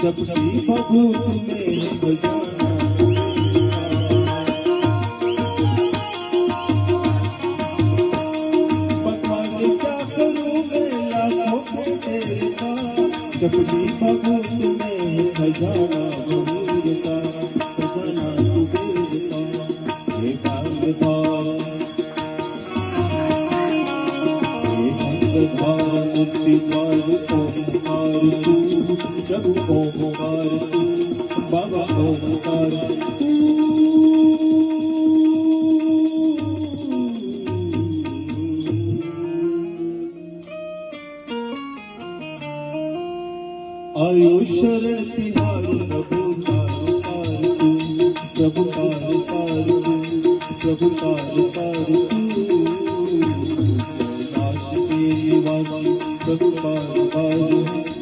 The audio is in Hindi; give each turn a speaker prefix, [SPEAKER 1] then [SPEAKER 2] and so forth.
[SPEAKER 1] सबकी भभूत में खजाना पता नहीं क्या करूं मैं लाखों में तेरे का सबकी भभूत में खजाना कुबेर का खजाना कुबेर का हे भाग्यवान मुक्ति द्वार ओंकार तू प्रभु ओंकार तू बाबा ओंकार तू आयो शरण तिहार प्रभु तार तू प्रभु तार तू प्रभु तार तू प्रभु पार